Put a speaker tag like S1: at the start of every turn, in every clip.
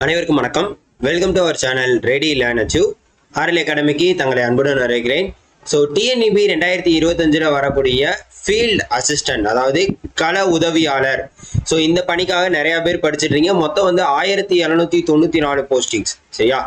S1: அனைவருக்கும் வணக்கம். Welcome to our channel ready learn achieve. RL அகாடமிக்கு தங்களை அன்புடன் வரவேற்கிறேன். ஸோ டிஎன்இபி 2025 வரக்கூடிய ஃபீல்ட் அசிஸ்டன்ட், அதாவது கள உதவியாளர். ஸோ இந்த பணிக்காக நிறைய பேர் படிச்சுட்டு இருக்கீங்க. மொத்தம் 1794 போஸ்டிங்ஸ், சரியா?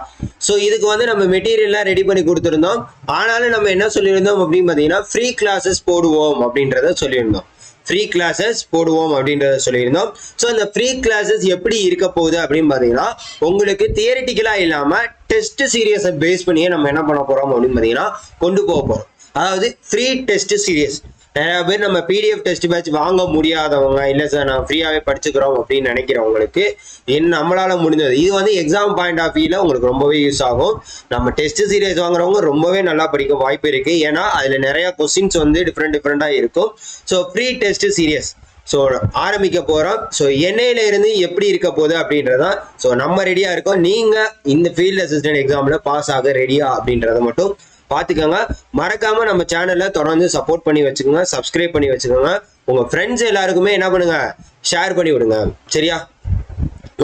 S1: ஸோ இதுக்கு நம்ம மெட்டீரியல்லாம் ரெடி பண்ணி கொடுத்துருந்தோம். ஆனாலும் நம்ம என்ன சொல்லியிருந்தோம் அப்படின்னு பார்த்தீங்கன்னா, ஃப்ரீ கிளாஸஸ் போடுவோம் அப்படின்றத சொல்லியிருந்தோம். ஃப்ரீ கிளாஸஸ் போடுவோம் அப்படின்றத சொல்லியிருந்தோம். ஸோ இந்த ஃப்ரீ கிளாஸஸ் எப்படி இருக்க போகுது அப்படின்னு பார்த்தீங்கன்னா, உங்களுக்கு தியரிட்டிக்கலாக இல்லாமல் டெஸ்ட் சீரியஸை பேஸ் பண்ணியே நம்ம என்ன பண்ண போகிறோம் அப்படின்னு பார்த்தீங்கன்னா கொண்டு போக போகிறோம். அதாவது ஃப்ரீ டெஸ்ட் சீரியஸ். நிறைய பேர் நம்ம பிடிஎஃப் டெஸ்ட் பேட்ச் வாங்க முடியாதவங்க, இல்லை சார் நான் ஃப்ரீயாகவே படிச்சுக்கிறோம் அப்படின்னு நினைக்கிறவங்களுக்கு நம்மளால முடிஞ்சது இது எக்ஸாம் பாயிண்ட் ஆஃப் வியூல உங்களுக்கு ரொம்பவே யூஸ் ஆகும். நம்ம டெஸ்ட் சீரியஸ் வாங்குறவங்க ரொம்பவே நல்லா படிக்க வாய்ப்பு இருக்கு. ஏன்னா அதுல நிறைய கொஸ்டின்ஸ் டிஃப்ரெண்டா இருக்கும். So free test serious so ஆரம்பிக்க போறோம். ஸோ என்ஐல இருந்து எப்படி இருக்க போகுது அப்படின்றதான். ஸோ நம்ம ரெடியா இருக்கோம். நீங்க இந்த ஃபீல்ட் அசிஸ்டன்ட் எக்ஸாம்ல பாஸ் ஆக ரெடியா அப்படின்றத மட்டும் பார்த்துக்கோங்க. மறக்காம நம்ம சேனல்ல தொடர்ந்து சப்போர்ட் பண்ணி வச்சுக்கோங்க, சப்ஸ்கிரைப் பண்ணி வச்சுக்கோங்க. உங்க ஃப்ரெண்ட்ஸ் எல்லாருக்குமே என்ன பண்ணுங்க, ஷேர் பண்ணி விடுங்க, சரியா?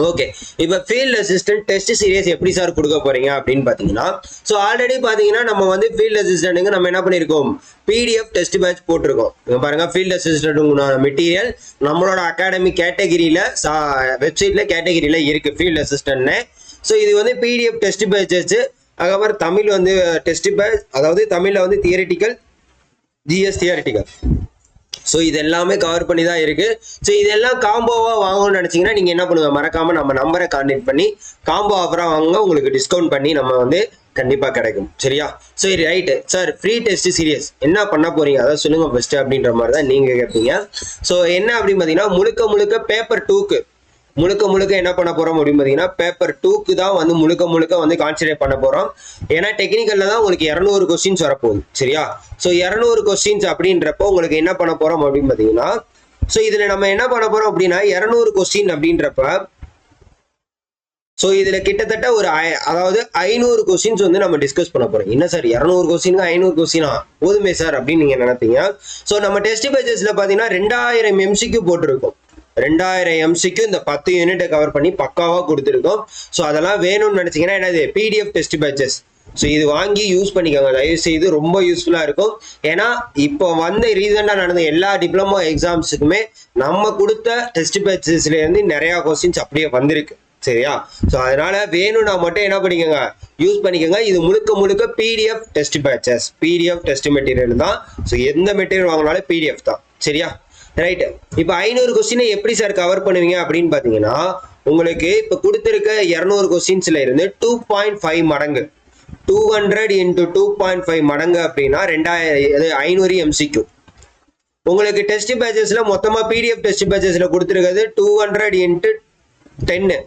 S1: ஓகே, இப்போ ஃபீல்ட் அசிஸ்டன்ட் டெஸ்ட் சீரியஸ் எப்படி சார் கொடுக்க போறீங்க அப்படின்னு பார்த்தீங்கன்னா, ஸோ ஆல்ரெடி பார்த்தீங்கன்னா நம்ம ஃபீல்ட் அசிஸ்டன்ட்டுக்கு நம்ம என்ன பண்ணியிருக்கோம், பிடிஎஃப் டெஸ்ட் பேட்ச் போட்டிருக்கோம். இங்க பாருங்க, ஃபீல்ட் அசிஸ்டன்ட் மெட்டீரியல் நம்மளோட அகாடமி கேட்டகிரியில வெப்சைட்ல கேட்டகிரியில இருக்கு ஃபீல்ட் அசிஸ்டன்ட்னு. ஸோ இது பிடிஎஃப் டெஸ்ட் பேட்ச். அதுக்கப்புறம் தமிழ் டெஸ்ட் பேட்ச், அதாவது தமிழ்ல தியரிட்டிக்கல், ஜிஎஸ் தியரிட்டிக்கல். ஸோ இது எல்லாமே கவர் பண்ணி தான் இருக்கு. ஸோ இதெல்லாம் காம்போவா வாங்கணும்னு நினைச்சீங்கன்னா நீங்க என்ன பண்ணுங்க, மறக்காம நம்ம நம்பரை கான்டாக்ட் பண்ணி காம்போ ஆஃபரா வாங்க, உங்களுக்கு டிஸ்கவுண்ட் பண்ணி நம்ம கண்டிப்பா கிடைக்கும், சரியா? சரி, right sir. Free test serious என்ன பண்ண போறீங்க அதை சொல்லுங்க ஃபர்ஸ்ட் அப்படின்ற மாதிரி தான் நீங்க கேட்பீங்க. ஸோ என்ன அப்படின்னு பார்த்தீங்கன்னா, முழுக்க பேப்பர் 2க்கு முழுக்க என்ன பண்ண போறோம் அப்படின்னு பார்த்தீங்கன்னா, பேப்பர் 2க்கு தான் முழுக்க கான்சென்ட்ரேட் பண்ண போறோம். ஏன்னா டெக்னிக்கல்ல தான் உங்களுக்கு 200 கொஸ்டின்ஸ் வரப்போகுது, சரியா? ஸோ 200 கொஸ்டின்ஸ் அப்படின்றப்போ உங்களுக்கு என்ன பண்ண போறோம் அப்படின்னு பார்த்தீங்கன்னா, ஸோ இதுல நம்ம என்ன பண்ண போறோம் அப்படின்னா 200 கொஸ்டின் அப்படின்றப்ப, ஸோ இதுல கிட்டத்தட்ட அதாவது 500 கொஸ்டின்ஸ் நம்ம டிஸ்கஸ் பண்ண போறோம். என்ன சார் 200 கொஸ்டின் 500 கொஸ்டினா போதுமே சார் அப்படின்னு நீங்க நினைப்பீங்க. ஸோ நம்ம டெஸ்ட் பேஜஸ்ல பாத்தீங்கன்னா 2000 MCQ போட்டிருக்கோம். 2000 MCQ இந்த 10 யூனிட்டை கவர் பண்ணி பக்காவா கொடுத்துருக்கோம். ஸோ அதெல்லாம் வேணும்னு நினைச்சீங்கன்னா என்னது, பிடிஎஃப் டெஸ்ட் பேட்சஸ். ஸோ இது வாங்கி யூஸ் பண்ணிக்கோங்க தயவு செய்து, ரொம்ப யூஸ்ஃபுல்லா இருக்கும். ஏன்னா இப்போ ரீசெண்டா நடந்த எல்லா டிப்ளமோ எக்ஸாம்ஸுக்குமே நம்ம கொடுத்த டெஸ்ட் பேட்சஸ்ல இருந்து நிறைய கொஸ்டின்ஸ் அப்படியே வந்திருக்கு, சரியா? ஸோ அதனால வேணும்னா மட்டும் என்ன பண்ணிக்கோங்க, யூஸ் பண்ணிக்கோங்க. இது முழுக்க PDF test patches, PDF test material தான். ஸோ எந்த மெட்டீரியல் வாங்கினாலும் பிடிஎஃப் தான், சரியா? ரைட். இப்போ 500 கொஸ்டினை எப்படி சார் கவர் பண்ணுவீங்க அப்படின்னு பார்த்தீங்கன்னா, உங்களுக்கு இப்போ கொடுத்துருக்க 200 கொஸ்டின்ஸ்ல இருந்து 2.5 மடங்கு, 200 into 2.5 மடங்கு அப்படின்னா 500 MCQ. உங்களுக்கு டெஸ்ட் பேட்சஸ்ல மொத்தமா பிடிஎஃப் டெஸ்ட் பேட்சஸ்ல கொடுத்துருக்கிறது 200 into 10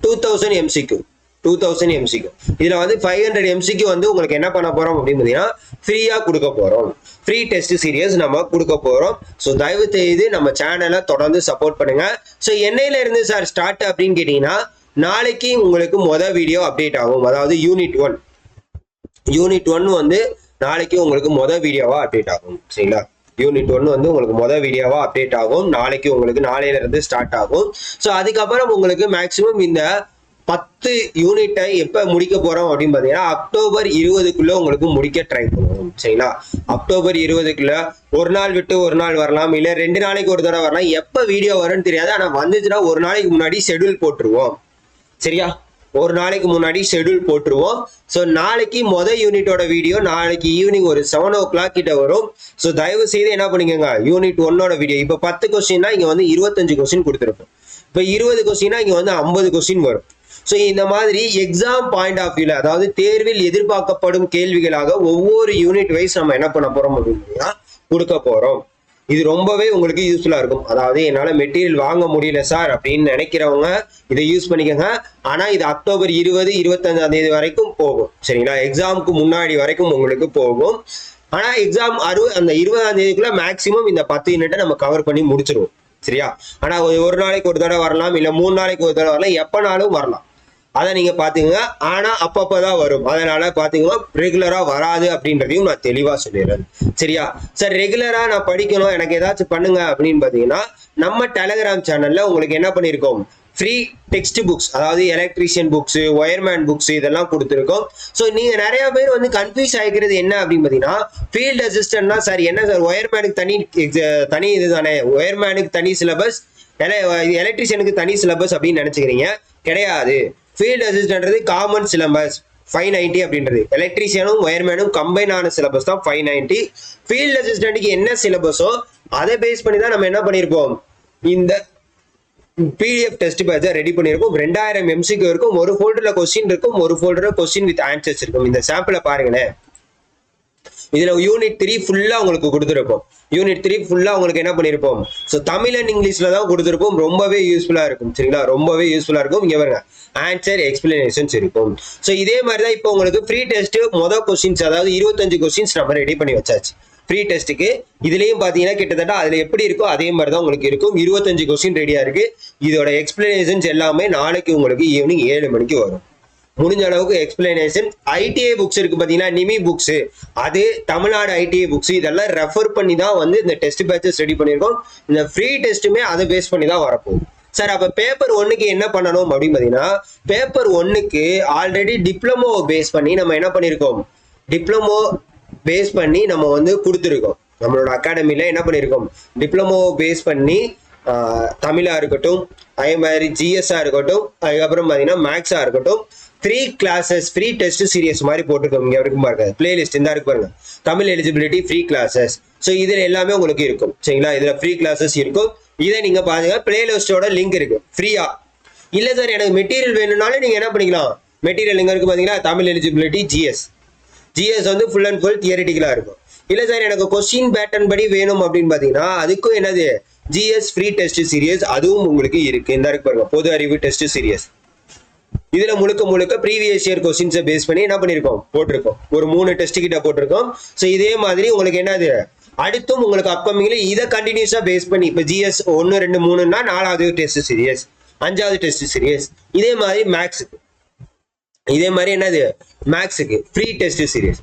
S1: 2000 MCQ. 2000 MCQ. இதுல 500 MCQ உங்களுக்கு என்ன பண்ண போறோம் அப்படின்னு பார்த்தீங்கன்னா ஃப்ரீயா கொடுக்க போறோம். ஃப்ரீ டெஸ்ட் சீரியஸ் நம்ம கொடுக்க போறோம். ஸோ தயவு செய்து நம்ம சேனலை தொடர்ந்து சப்போர்ட் பண்ணுங்க. ஸோ என்னையில இருந்து சார் ஸ்டார்ட் அப்படின்னு கேட்டீங்கன்னா, நாளைக்கு உங்களுக்கு வீடியோ அப்டேட் ஆகும். அதாவது யூனிட் 1 நாளைக்கு உங்களுக்கு வீடியோவா அப்டேட் ஆகும், சரிங்களா? யூனிட் 1 உங்களுக்கு வீடியோவா அப்டேட் ஆகும். நாளைக்கு உங்களுக்கு நாளையில இருந்து ஸ்டார்ட் ஆகும். ஸோ அதுக்கப்புறம் உங்களுக்கு மேக்சிமம் இந்த 10 யூனிட்டை எப்ப முடிக்க போறோம் அப்படின்னு பாத்தீங்கன்னா, அக்டோபர் 20க்குள்ள உங்களுக்கு முடிக்க ட்ரை பண்ணுவோம், சரிங்களா? அக்டோபர் 20க்குள்ள ஒரு நாள் விட்டு ஒரு நாள் வரலாம், இல்ல 2 நாளைக்கு ஒரு தடவை வரலாம். எப்ப வீடியோ வரும்னு தெரியாது. ஆனா வந்துச்சுன்னா ஒரு நாளைக்கு முன்னாடி ஷெட்யூல் போட்டுருவோம், சரியா? ஒரு நாளைக்கு முன்னாடி ஷெட்யூல் போட்டுருவோம். ஸோ நாளைக்கு யூனிட்டோட வீடியோ நாளைக்கு ஈவினிங் ஒரு 7 o'clock கிட்ட வரும். ஸோ தயவு செய்து என்ன பண்ணிக்கோங்க, யூனிட் 1ஓட வீடியோ இப்போ 10 கொஸ்டின்னா இங்க 25 கொஸ்டின் கொடுத்துருப்போம். இப்போ 20 கொஸ்டின்னா இங்க 50 கொஸ்டின் வரும். ஸோ இந்த மாதிரி எக்ஸாம் பாயிண்ட் ஆஃப் வியூல, அதாவது தேர்வில் எதிர்பார்க்கப்படும் கேள்விகளாக ஒவ்வொரு யூனிட் வைஸ் நம்ம என்ன பண்ண போறோம் அப்படின்னா கொடுக்க போறோம். இது ரொம்பவே உங்களுக்கு யூஸ்ஃபுல்லா இருக்கும். அதாவது என்னால மெட்டீரியல் வாங்க முடியல சார் அப்படின்னு நினைக்கிறவங்க இதை யூஸ் பண்ணிக்கோங்க. ஆனா இது அக்டோபர் 20, 25 வரைக்கும் போகும், சரிங்களா? எக்ஸாமுக்கு முன்னாடி வரைக்கும் உங்களுக்கு போகும். ஆனா எக்ஸாம் அந்த 20 மேக்சிமம் இந்த 10 யூனிட்டை நம்ம கவர் பண்ணி முடிச்சிருவோம், சரியா? ஆனா ஒரு நாளைக்கு ஒரு தடவை வரலாம், இல்ல 3 நாளைக்கு ஒரு தடவை வரலாம், எப்பனாலும் வரலாம். அதை நீங்க பாத்துக்கோங்க. ஆனா அப்பப்பதான் வரும், அதனால பாத்தீங்கன்னா ரெகுலரா வராது அப்படின்றதையும் நான் தெளிவா சொல்லிடுறேன், சரியா? சார் ரெகுலரா நான் படிக்கணும், எனக்கு ஏதாச்சும் பண்ணுங்க அப்படின்னு பாத்தீங்கன்னா, நம்ம டெலகிராம் சேனல்ல உங்களுக்கு என்ன பண்ணிருக்கோம், ஃப்ரீ டெக்ஸ்ட் புக்ஸ், அதாவது எலக்ட்ரீஷியன் புக்ஸ், ஒயர்மேன் புக்ஸ் இதெல்லாம் கொடுத்துருக்கோம். ஸோ நீங்க நிறைய பேர் வந்து கன்ஃபியூஸ் ஆகிக்கிறது என்ன அப்படின்னு பார்த்தீங்கன்னா, ஃபீல்டு அசிஸ்டன்ட்னா சார் என்ன சார் ஒயர்மேனுக்கு தனி இது தானே, ஒயர்மேனுக்கு தனி சிலபஸ், எலக்ட்ரீஷியனுக்கு தனி சிலபஸ் அப்படின்னு நினைச்சுக்கிறீங்க. கிடையாது. ஃபீல்டு அசிஸ்டன்ட்றது காமன் சிலபஸ் 590 அப்படின்றது. எலக்ட்ரீஷியனும் ஒயர்மேனும் கம்பைன் ஆன சிலபஸ் தான் 590. ஃபீல்டு அசிஸ்டன்ட்டுக்கு என்ன சிலபஸோ அதை பேஸ் பண்ணி தான் நம்ம என்ன பண்ணியிருப்போம், இந்த PDF டெஸ்ட் பேட்சை ரெடி பண்ணியிருக்கோம். 2000 MCQ இருக்கும், ஒரு ஃபோல்டர்ல கொஸ்டின் இருக்கும், ஒரு ஃபோல்டர்ல கொஸ்டின் வித் ஆன்சர்ஸ் இருக்கும். இந்த சாம்பிளை பாருங்களேன். இதுல யூனிட் 3 ஃபுல்லா உங்களுக்கு கொடுத்துருப்போம். யூனிட் 3 ஃபுல்லா உங்களுக்கு என்ன பண்ணிருப்போம், ஸோ தமிழ் அண்ட் இங்கிலீஷ்ல தான் கொடுத்துருப்போம். ரொம்பவே யூஸ்ஃபுல்லா இருக்கும். சரிங்களா, ரொம்பவே யூஸ்ஃபுல்லா இருக்கும். இங்க பாருங்க ஆன்சர் எக்ஸ்பிளனேஷன்ஸ் இருக்கும். ஸோ இதே மாதிரி தான் இப்போ உங்களுக்கு ஃப்ரீ டெஸ்ட் மொதல் கொஸ்டின்ஸ், அதாவது 25 கொஸ்டின்ஸ் நம்ம ரெடி பண்ணி வச்சாச்சு ஃப்ரீ டெஸ்ட்டுக்கு. இதுலயும் பாத்தீங்கன்னா கிட்டத்தட்ட அதுல எப்படி இருக்கோ அதே மாதிரி தான் உங்களுக்கு இருக்கும். 25 கொஸ்டின் ரெடியா இருக்கு. இதோட எக்ஸ்பிளனேஷன்ஸ் எல்லாமே நாளைக்கு உங்களுக்கு ஈவினிங் 7 மணிக்கு வரும். முடிஞ்ச அளவுக்கு எக்ஸ்பிளனேஷன். ITI புக்ஸ் இருக்கு பாத்தீங்கன்னா, நிமி புக்ஸ், அது தமிழ்நாடு ITI புக்ஸ், இதெல்லாம் ரெஃபர் பண்ணி தான் வந்து இந்த டெஸ்ட் பேட்சஸ் ரெடி பண்ணியிருக்கோம். இந்த ஃப்ரீ டெஸ்ட்டுமே அதை பேஸ் பண்ணி தான் வரப்போகுது. சார் அப்ப பேப்பர் 1க்கு என்ன பண்ணணும் அப்படின்னு பாத்தீங்கன்னா, பேப்பர் 1க்கு ஆல்ரெடி டிப்ளமோ பேஸ் பண்ணி நம்ம என்ன பண்ணியிருக்கோம், டிப்ளமோ பேஸ் பண்ணி நம்ம வந்து கொடுத்துருக்கோம். நம்மளோட அகாடமில என்ன பண்ணியிருக்கோம், டிப்ளமோ பேஸ் பண்ணி தமிழா இருக்கட்டும், அதே மாதிரி GS-ஆ இருக்கட்டும், அதுக்கப்புறம் பாத்தீங்கன்னா மேக்ஸா இருக்கட்டும், 3 கிளாஸஸ் ஃப்ரீ டெஸ்ட் சீரியஸ் மாதிரி போட்டிருக்கோம். இங்க வரைக்கும் பாருங்க, பிளேலிஸ்ட் இந்த இருக்கு பாருங்க, Tamil eligibility free classes. So இதுல எல்லாமே உங்களுக்கு இருக்கும். சரிங்களா, இதுல ஃப்ரீ கிளாஸஸ் இருக்கும். இதை நீங்க பாருங்க, பிளேலிஸ்டோட லிங்க் இருக்கு ஃப்ரீயா. இல்ல சார் எனக்கு மெட்டீரியல் வேணும்னாலும் நீங்க என்ன பண்ணிக்கலாம், மெட்டீரியல் எங்க இருக்கு பாத்தீங்களா, தமிழ் எலிஜிபிலிட்டி GS வந்து ஃபுல் அண்ட் ஃபுல் தியரிட்டிக்கலா இருக்கும். இல்ல சார் எனக்கு கொஸ்டின் பேட்டர்ன் படி வேணும் அப்படின்னு பாத்தீங்கன்னா, அதுக்கும் என்னது GS ஃப்ரீ டெஸ்ட் சீரியஸ், அதுவும் உங்களுக்கு இருக்கு. இந்த இருக்கு பாருங்க, பொது அறிவு டெஸ்ட் சீரியஸ். இதுல முழுக்க ப்ரீவியஸ் இயர் கொஸ்டின்ஸை பேஸ் பண்ணி என்ன பண்ணிருக்கோம், போட்டிருக்கோம். ஒரு 3 டெஸ்ட் கிட்ட போட்டிருக்கோம். ஸோ இதே மாதிரி உங்களுக்கு என்னது அடுத்தும் உங்களுக்கு அப்கமிங்ல இதை கண்டினியூஸா பேஸ் பண்ணி, இப்போ GS 1, 2, 3ன்னா 4வது டெஸ்ட் சீரியஸ், 5வது டெஸ்ட் சீரியஸ். இதே மாதிரி மேக்ஸுக்கு, இதே மாதிரி என்னது மேக்ஸுக்கு ஃப்ரீ டெஸ்ட் சீரியஸ்.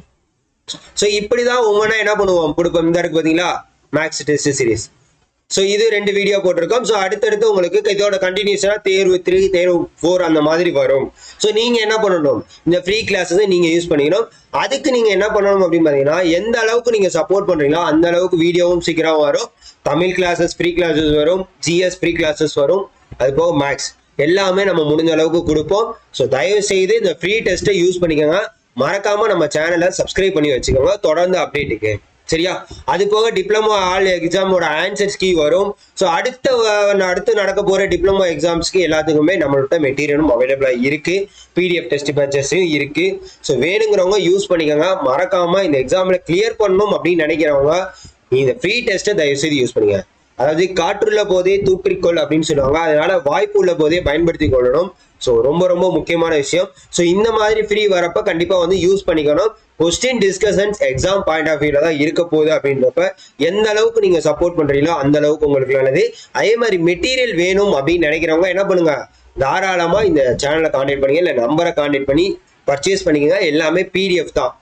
S1: ஸோ இப்படிதான் ஒவ்வொன்றா என்ன பண்ணுவோம் கொடுப்போம். இந்த இருக்கு பாத்தீங்களா மேக்ஸ் டெஸ்ட் சீரியஸ். ஸோ இது 2 வீடியோ போட்டிருக்கோம். ஸோ அடுத்தடுத்து உங்களுக்கு இதோட கண்டினியூஸா தேர்வு 3, தேர்வு 4 அந்த மாதிரி வரும். ஸோ நீங்க என்ன பண்ணணும், இந்த ஃப்ரீ கிளாஸஸ் நீங்க யூஸ் பண்ணிக்கணும். அதுக்கு நீங்க என்ன பண்ணணும் அப்படின்னு பாத்தீங்கன்னா, எந்த அளவுக்கு நீங்க சப்போர்ட் பண்றீங்களோ அந்த அளவுக்கு வீடியோவும் சீக்கிரம் வரும். தமிழ் கிளாஸஸ் ஃப்ரீ கிளாஸஸ் வரும், GS ஃப்ரீ கிளாஸஸ் வரும், அது போக மேக்ஸ் எல்லாமே நம்ம முடிஞ்ச அளவுக்கு கொடுப்போம். ஸோ தயவு செய்து இந்த ஃப்ரீ டெஸ்ட்டை யூஸ் பண்ணிக்கோங்க. மறக்காம நம்ம சேனலை சப்ஸ்கிரைப் பண்ணி வச்சுக்கோங்க தொடர்ந்து அப்டேட்டுக்கு. சரியா, அது போக டிப்ளமோ ஆல் எக்ஸாமோட ஆன்சர்ஸ் கீ வரும். ஸோ அடுத்து நடக்க போற டிப்ளமோ எக்ஸாம்ஸ்க்கு எல்லாத்துக்குமே நம்மள்ட்ட மெட்டீரியலும் அவைலபிளா இருக்கு, PDF டெஸ்ட் பேட்சஸும் இருக்கு. ஸோ வேணுங்கிறவங்க யூஸ் பண்ணிக்கோங்க. மறக்காம இந்த எக்ஸாம்ல கிளியர் பண்ணணும் அப்படின்னு நினைக்கிறவங்க இந்த ஃப்ரீ டெஸ்ட்டை தயவு செய்து யூஸ் பண்ணுங்க. அதாவது காற்றுள்ள போதே தூற்றிக்கொள் அப்படின்னு சொல்லுவாங்க. அதனால வாய்ப்பு உள்ள போதே பயன்படுத்தி கொள்ளணும். ஸோ ரொம்ப முக்கியமான விஷயம். ஸோ இந்த மாதிரி ஃப்ரீ வரப்ப கண்டிப்பா வந்து யூஸ் பண்ணிக்கணும். Question discussions exam point of வியூல தான் இருக்க போகுது அப்படின்றப்ப எந்த அளவுக்கு நீங்க சப்போர்ட் பண்றீங்களோ அந்த அளவுக்கு உங்களுக்கு நல்லது. அதே மாதிரி மெட்டீரியல் வேணும் அப்படின்னு நினைக்கிறவங்க என்ன பண்ணுங்க, தாராளமா இந்த சேனலை கான்டாக்ட் பண்ணுங்க, இல்லை நம்பரை கான்டாக்ட் பண்ணி பர்ச்சேஸ் பண்ணிக்கோங்க. எல்லாமே PDF தான்,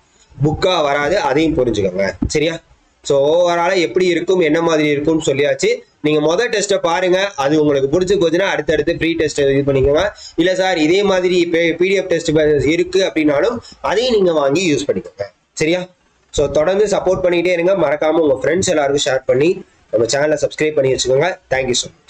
S1: புக்கா வராது, அதையும் புரிஞ்சுக்கோங்க. சரியா, ஸோ ஓவராலா எப்படி இருக்கும் என்ன மாதிரி இருக்கும்னு சொல்லியாச்சு. நீங்க மொதல் டெஸ்ட்டை பாருங்க, அது உங்களுக்கு பிடிச்சி போச்சுன்னா அடுத்தடுத்து ஃப்ரீ டெஸ்ட் இது பண்ணிக்கோங்க. இல்ல சார் இதே மாதிரி PDF டெஸ்ட் இருக்கு அப்படின்னாலும் அதையும் நீங்க வாங்கி யூஸ் பண்ணிக்கோங்க. சரியா, ஸோ தொடர்ந்து சப்போர்ட் பண்ணிக்கிட்டே இருங்க. மறக்காம உங்க ஃப்ரெண்ட்ஸ் எல்லாருக்கும் ஷேர் பண்ணி நம்ம சேனலை சப்ஸ்கிரைப் பண்ணி வச்சுக்கோங்க. Thank you so much.